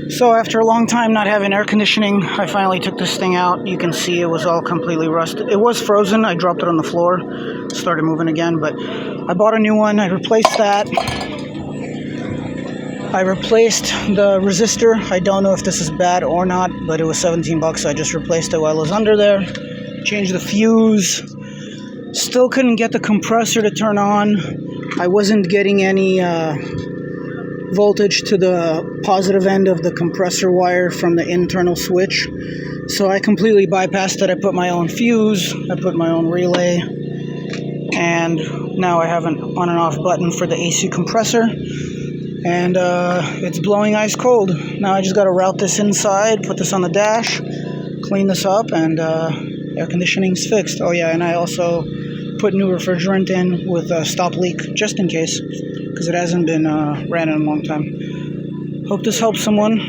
So after a long time not having air conditioning, I finally took this thing out. You can see it was all completely rusted. It was frozen. I dropped it on the floor, started moving again, but I bought a new one. I replaced that. I replaced the resistor. I don't know if this is bad or not, but it was 17 bucks, so I just replaced it while it was under there. Changed the fuse. Still couldn't get the compressor to turn on. I wasn't getting any voltage to the positive end of the compressor wire from the internal switch. So I completely bypassed it. I put my own fuse, I put my own relay, and now I have an on and off button for the AC compressor. And it's blowing ice cold. Now I just got to route this inside, put this on the dash, clean this up, and air conditioning's fixed. Oh yeah, and I also put new refrigerant in with a stop leak, just in case, because it hasn't been ran in a long time. Hope this helps someone.